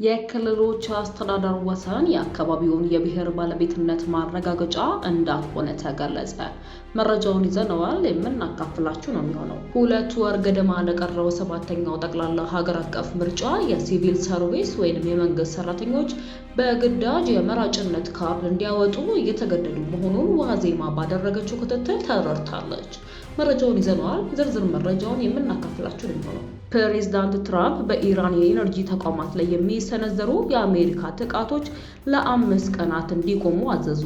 የክልሎች አስተዳደር ወሰን የአካባቢውን የብሔር ባለቤትነት ማረጋገጫ እንዳልሆነ ተገለጸ። መረጃውን ይዘነዋል፣ የምናካፍላችሁ ነው የሚሆነው። 2 ወር ገደማ ለቀረው 7ኛው ጠቅላላ ሀገር አቀፍ ምርጫ የሲቪል ሰርቪስ ወይም የመንግስት ሰራተኞች በግዳጅ የመራጭነት ካርድ እንዲያወጡ እየተገደዱ መሆኑን ዋዜማ ባደረገችው ክትትል ተረድታለች። መረጃውን ይዘነዋል። ዝርዝር መረጃውን የምናካፍላችሁ ነው የሚሆነው። ፕሬዚዳንት ትራምፕ በኢራን የኢነርጂ ተቋማት ላይ የሚሰነዘሩ የአሜሪካ ጥቃቶች ለ5 ቀናት እንዲቆሙ አዘዙ።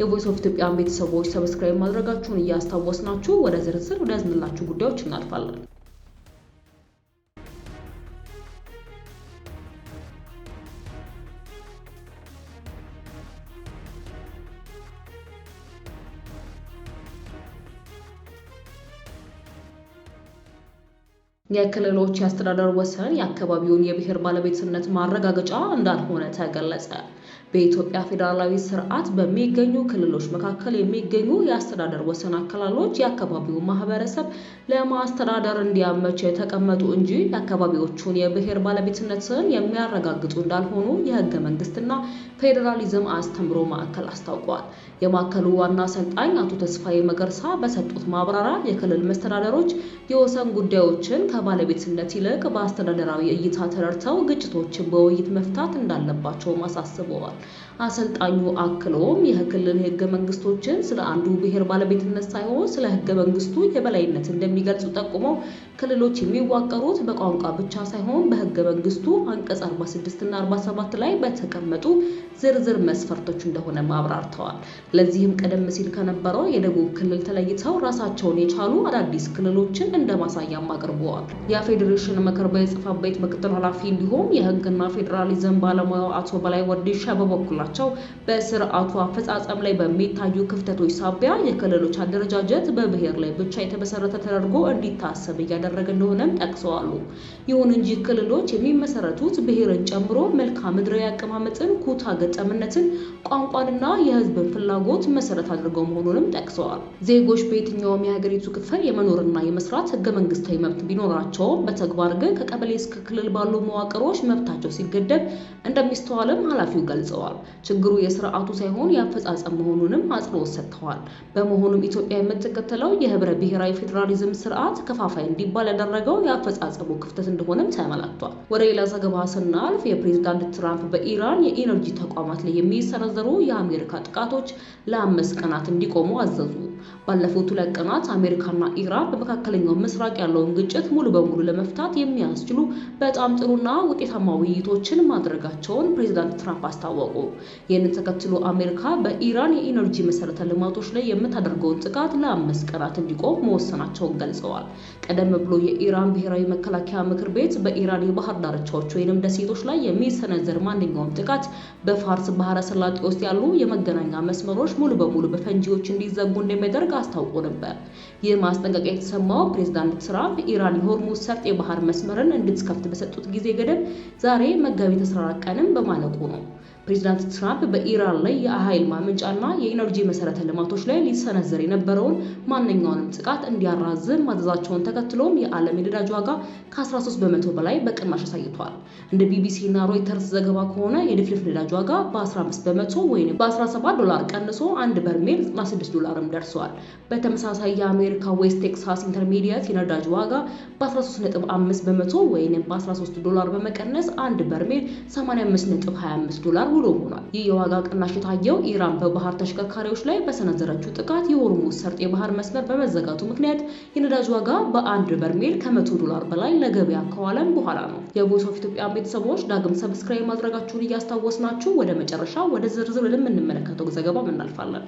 የቮይስ ኦፍ ኢትዮጵያ ቤተሰቦች ሰብስክራይብ ማድረጋችሁን እያስታወስናችሁ ወደ ዝርዝር ወደ ያዝንላችሁ ጉዳዮች እናልፋለን። የክልሎች የአስተዳደር ወሰን የአካባቢውን የብሔር ባለቤትነት ማረጋገጫ እንዳልሆነ ተገለጸ። በኢትዮጵያ ፌዴራላዊ ስርዓት በሚገኙ ክልሎች መካከል የሚገኙ የአስተዳደር ወሰን አካላሎች የአካባቢውን ማህበረሰብ ለማስተዳደር እንዲያመች የተቀመጡ እንጂ የአካባቢዎቹን የብሔር ባለቤትነትን የሚያረጋግጡ እንዳልሆኑ የህገ መንግስትና ፌዴራሊዝም አስተምሮ ማዕከል አስታውቋል። የማዕከሉ ዋና አሰልጣኝ አቶ ተስፋዬ መገርሳ በሰጡት ማብራሪያ የክልል መስተዳደሮች የወሰን ጉዳዮችን ከባለቤትነት ይልቅ በአስተዳደራዊ እይታ ተረድተው ግጭቶችን በውይይት መፍታት እንዳለባቸው አሳስበዋል። አሰልጣኙ አክሎም የክልል ህገ መንግስቶችን ስለ አንዱ ብሔር ባለቤትነት ሳይሆን ስለ ህገ መንግስቱ የበላይነት እንደሚገልጹ ጠቁመው ክልሎች የሚዋቀሩት በቋንቋ ብቻ ሳይሆን በህገ መንግስቱ አንቀጽ 46 እና 47 ላይ በተቀመጡ ዝርዝር መስፈርቶች እንደሆነ አብራርተዋል። ለዚህም ቀደም ሲል ከነበረው የደቡብ ክልል ተለይተው ራሳቸውን የቻሉ አዳዲስ ክልሎችን እንደ ማሳያም አቅርበዋል። የፌዴሬሽን ምክር ቤት ጽሕፈት ቤት ምክትል ኃላፊ እንዲሁም የህግና ፌዴራሊዝም ባለሙያው አቶ በላይ ወዲሻ በበኩላቸው በስርዓቱ አፈጻጸም ላይ በሚታዩ ክፍተቶች ሳቢያ የክልሎች አደረጃጀት በብሔር ላይ ብቻ የተመሰረተ ተደርጎ እንዲታሰብ እያደረገ እንደሆነም ጠቅሰዋል። ይሁን እንጂ ክልሎች የሚመሰረቱት ብሔርን ጨምሮ መልክዓ ምድራዊ አቀማመጥን፣ ኩታ ገጠምነትን፣ ቋንቋንና የህዝብን ፍላጎት መሰረት አድርገው መሆኑንም ጠቅሰዋል። ዜጎች በየትኛውም የሀገሪቱ ክፍል የመኖርና የመስራት ህገ መንግስታዊ መብት ቢኖራቸውም በተግባር ግን ከቀበሌ እስከ ክልል ባሉ መዋቅሮች መብታቸው ሲገደብ እንደሚስተዋልም ኃላፊው ገልጸዋል። ችግሩ የስርዓቱ ሳይሆን የአፈጻጸም መሆኑንም አጽንኦት ሰጥተዋል። በመሆኑም ኢትዮጵያ የምትከተለው የህብረ ብሔራዊ ፌዴራሊዝም ስርዓት ከፋፋይ እንዲባል ያደረገው የአፈጻጸሙ ክፍተት እንደሆነም ተመላክቷል። ወደ ሌላ ዘገባ ስናልፍ የፕሬዚዳንት ትራምፕ በኢራን የኢነርጂ ተቋማት ላይ የሚሰነዘሩ የአሜሪካ ጥቃቶች ለ5 ቀናት እንዲቆሙ አዘዙ። ባለፉት 2 ቀናት አሜሪካና ኢራን በመካከለኛው ምስራቅ ያለውን ግጭት ሙሉ በሙሉ ለመፍታት የሚያስችሉ በጣም ጥሩና ውጤታማ ውይይቶችን ማድረጋቸውን ፕሬዚዳንት ትራምፕ አስታወቁ። ይህንን ተከትሎ አሜሪካ በኢራን የኢነርጂ መሰረተ ልማቶች ላይ የምታደርገውን ጥቃት ለ5 ቀናት እንዲቆም መወሰናቸውን ገልጸዋል። ቀደም ብሎ የኢራን ብሔራዊ መከላከያ ምክር ቤት በኢራን የባህር ዳርቻዎች ወይም ደሴቶች ላይ የሚሰነዘር ማንኛውም ጥቃት በፋርስ ባህረ ሰላጤ ውስጥ ያሉ የመገናኛ መስመሮች ሙሉ በሙሉ በፈንጂዎች እንዲዘጉ እንደሚያደርግ አስታውቆ ነበር። ይህ ማስጠንቀቂያ የተሰማው ፕሬዚዳንት ትራምፕ ኢራን የሆርሙዝ ሰርጥ የባህር መስመርን እንድትከፍት በሰጡት ጊዜ ገደብ ዛሬ መጋቢት 14 ቀንም በማለቁ ነው። ፕሬዚዳንት ትራምፕ በኢራን ላይ የኃይል ማመንጫና የኢነርጂ መሰረተ ልማቶች ላይ ሊሰነዘር የነበረውን ማንኛውንም ጥቃት እንዲያራዝም ማዘዛቸውን ተከትሎም የዓለም የነዳጅ ዋጋ ከ13 በመቶ በላይ በቅናሽ አሳይቷል። እንደ ቢቢሲ እና ሮይተርስ ዘገባ ከሆነ የድፍድፍ ነዳጅ ዋጋ በ15 በመቶ ወይም በ$17 ቀንሶ 1 በርሜል $96 ደርሷል። በተመሳሳይ የአሜሪካ ዌስት ቴክሳስ ኢንተርሜዲየት የነዳጅ ዋጋ በ13.5 በመቶ ወይም በ$13 በመቀነስ 1 በርሜል $85.25 ውሎ ሆኗል። ይህ የዋጋ ቅናሽ የታየው ኢራን በባህር ተሽከርካሪዎች ላይ በሰነዘረችው ጥቃት የሆርሙዝ ሰርጥ የባህር መስመር በመዘጋቱ ምክንያት የነዳጅ ዋጋ በ1 በርሜል $100 በላይ ለገበያ ከዋለም በኋላ ነው። የቮይስ ኦፍ ኢትዮጵያ ቤተሰቦች ዳግም ሰብስክራይብ ማድረጋችሁን እያስታወስናችሁ ወደ መጨረሻ ወደ ዝርዝር የምንመለከተው ዘገባ እናልፋለን።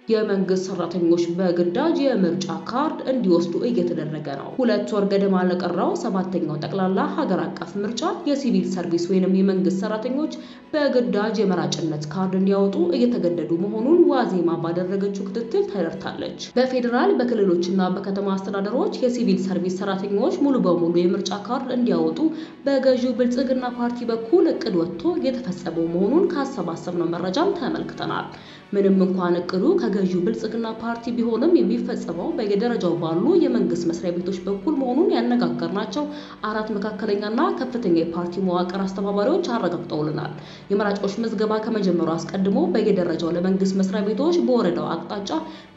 የመንግስት ሰራተኞች በግዳጅ የምርጫ ካርድ እንዲወስዱ እየተደረገ ነው። 2 ወር ገደማ ለቀረው 7ኛው ጠቅላላ ሀገር አቀፍ ምርጫ የሲቪል ሰርቪስ ወይም የመንግስት ሰራተኞች በግዳጅ የመራጭነት ካርድ እንዲያወጡ እየተገደዱ መሆኑን ዋዜማ ባደረገችው ክትትል ተረድታለች። በፌዴራል በክልሎችና በከተማ አስተዳደሮች የሲቪል ሰርቪስ ሰራተኞች ሙሉ በሙሉ የምርጫ ካርድ እንዲያወጡ በገዢው ብልጽግና ፓርቲ በኩል እቅድ ወጥቶ እየተፈጸመው መሆኑን ካሰባሰብነው መረጃም ተመልክተናል። ምንም እንኳን እቅዱ በገዢው ብልጽግና ፓርቲ ቢሆንም የሚፈጸመው በየደረጃው ባሉ የመንግስት መስሪያ ቤቶች በኩል መሆኑን ያነጋገርናቸው 4 መካከለኛና ከፍተኛ የፓርቲ መዋቅር አስተባባሪዎች አረጋግጠውልናል። የመራጮች ምዝገባ ከመጀመሩ አስቀድሞ በየደረጃው ለመንግስት መስሪያ ቤቶች በወረዳው አቅጣጫ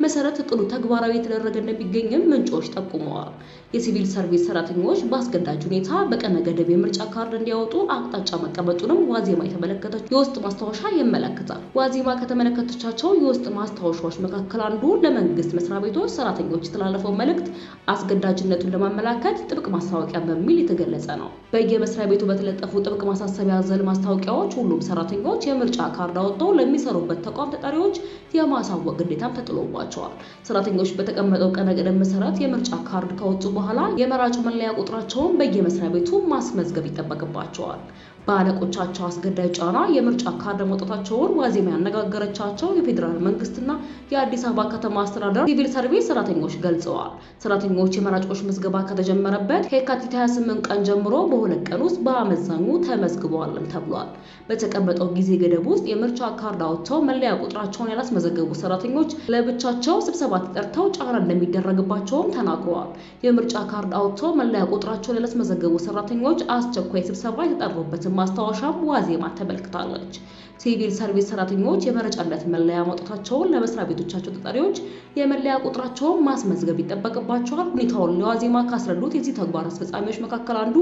መሰረት እቅዱ ተግባራዊ የተደረገ እንደሚገኝም ምንጮች ጠቁመዋል። የሲቪል ሰርቪስ ሰራተኞች በአስገዳጅ ሁኔታ በቀነ ገደብ የምርጫ ካርድ እንዲያወጡ አቅጣጫ መቀመጡንም ዋዜማ የተመለከተች የውስጥ ማስታወሻ ይመለከታል። ዋዜማ ከተመለከተቻቸው የውስጥ ማስታወሻዎች መካከል አንዱ ለመንግስት መስሪያ ቤቶች ሰራተኞች የተላለፈው መልእክት አስገዳጅነቱን ለማመላከት ጥብቅ ማስታወቂያ በሚል የተገለጸ ነው። በየመስሪያ ቤቱ በተለጠፉ ጥብቅ ማሳሰቢያ ዘል ማስታወቂያዎች ሁሉም ሰራተኞች የምርጫ ካርድ አወጥተው ለሚሰሩበት ተቋም ተጠሪዎች የማሳወቅ ግዴታም ተጥሎባቸዋል። ሰራተኞች በተቀመጠው ቀነ ገደብ መሰረት የምርጫ ካርድ ካወጡ በኋላ የመራጭ መለያ ቁጥራቸውን በየመስሪያ ቤቱ ማስመዝገብ ይጠበቅባቸዋል። በአለቆቻቸው አስገዳጅ ጫና የምርጫ ካርድ መውጣታቸውን ዋዜማ ያነጋገረቻቸው የፌዴራል መንግስትና የአዲስ አበባ ከተማ አስተዳደር ሲቪል ሰርቪስ ሰራተኞች ገልጸዋል። ሰራተኞች የመራጮች ምዝገባ ከተጀመረበት ከየካቲት 28 ቀን ጀምሮ በ2 ቀን ውስጥ በአመዛኙ ተመዝግበዋልም ተብሏል። በተቀመጠው ጊዜ ገደብ ውስጥ የምርጫ ካርድ አውጥተው መለያ ቁጥራቸውን ያላስመዘገቡ ሰራተኞች ለብቻቸው ስብሰባ ተጠርተው ጫና እንደሚደረግባቸውም ተናግረዋል። የምርጫ ካርድ አውጥተው መለያ ቁጥራቸውን ያላስመዘገቡ ሰራተኞች አስቸኳይ ስብሰባ የተጠሩበትን ማስታወሻም ዋዜማ ተመልክታለች። ሲቪል ሰርቪስ ሰራተኞች የመረጫነት መለያ ማውጣታቸውን ለመስሪያ ቤቶቻቸው ተጠሪዎች የመለያ ቁጥራቸውን ማስመዝገብ ይጠበቅባቸዋል። ሁኔታውን ለዋዜማ ካስረዱት የዚህ ተግባር አስፈጻሚዎች መካከል አንዱ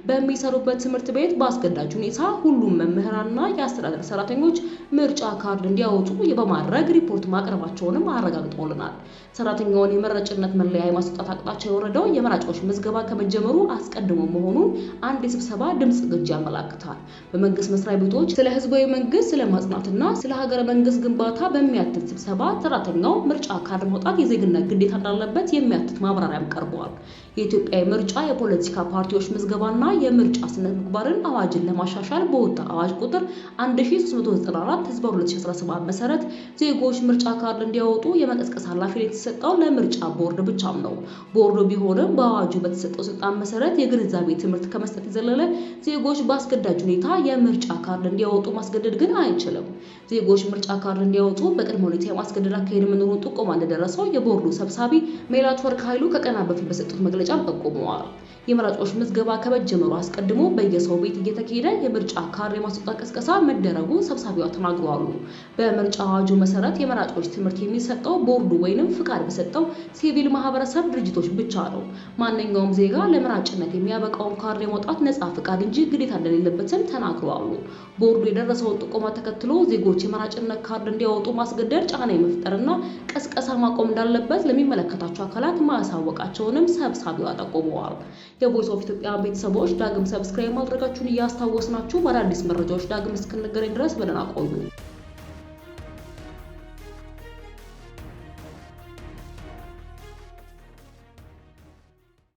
በሚሰሩበት ትምህርት ቤት በአስገዳጅ ሁኔታ ሁሉም መምህራንና የአስተዳደር ሰራተኞች ምርጫ ካርድ እንዲያወጡ በማድረግ ሪፖርት ማቅረባቸውንም አረጋግጠውልናል። ሰራተኛውን የመራጭነት መለያ የማስወጣት አቅጣጫ የወረደው የመራጮች ምዝገባ ከመጀመሩ አስቀድሞ መሆኑን አንድ የስብሰባ ድምጽ ቅጂ ያመለክታል። በመንግስት መስሪያ ቤቶች ስለ ህዝባዊ መንግስት ስለ ማጽናትና ስለ ሀገረ መንግስት ግንባታ በሚያትት ስብሰባ ሰራተኛው ምርጫ ካርድ ማውጣት የዜግነት ግዴታ እንዳለበት የሚያትት ማብራሪያም ቀርቧል። የኢትዮጵያ ምርጫ የፖለቲካ ፓርቲዎች ምዝገባና የምርጫ ስነ ምግባርን አዋጅን ለማሻሻል በወጣ አዋጅ ቁጥር 1394/2017 መሰረት ዜጎች ምርጫ ካርድ እንዲያወጡ የመቀስቀስ ኃላፊነት የተሰጠው ለምርጫ ቦርድ ብቻም ነው። ቦርዱ ቢሆንም በአዋጁ በተሰጠው ስልጣን መሰረት የግንዛቤ ትምህርት ከመስጠት የዘለለ ዜጎች በአስገዳጅ ሁኔታ የምርጫ ካርድ እንዲያወጡ ማስገደድ ግን አይችልም። ዜጎች ምርጫ ካርድ እንዲያወጡ በቅድመ ሁኔታ የማስገደድ አካሄድ መኖሩን ጥቆማ እንደደረሰው የቦርዱ ሰብሳቢ ሜላትወርቅ ኃይሉ ከቀናት በፊት በሰጡት መግለጫ ጠቁመዋል። የመራጮች ምዝገባ ከመጀመሩ አስቀድሞ በየሰው ቤት እየተካሄደ የምርጫ ካርድ የማስወጣት ቅስቀሳ መደረጉ ሰብሳቢዋ ተናግረዋል። በምርጫ አዋጁ መሰረት የመራጮች ትምህርት የሚሰጠው ቦርዱ ወይንም ፍቃድ በሰጠው ሲቪል ማህበረሰብ ድርጅቶች ብቻ ነው። ማንኛውም ዜጋ ለመራጭነት የሚያበቃውን ካርድ የማውጣት ነፃ ፍቃድ እንጂ ግዴታ እንደሌለበትም ተናግረዋል። ቦርዱ የደረሰውን ጥቆማ ተከትሎ ዜጎች የመራጭነት ካርድ እንዲያወጡ ማስገደድ ጫና የመፍጠርና ቀስቀሳ ማቆም እንዳለበት ለሚመለከታቸው አካላት ማሳወቃቸውንም ሰብሳቢዋ ጠቁመዋል። የቮይስ ኦፍ ኢትዮጵያ ቤተሰቦች ዳግም ሰብስክራይብ ማድረጋችሁን እያስታወስናችሁ በአዳዲስ መረጃዎች ዳግም እስክንገናኝ ድረስ በደህና ቆዩ።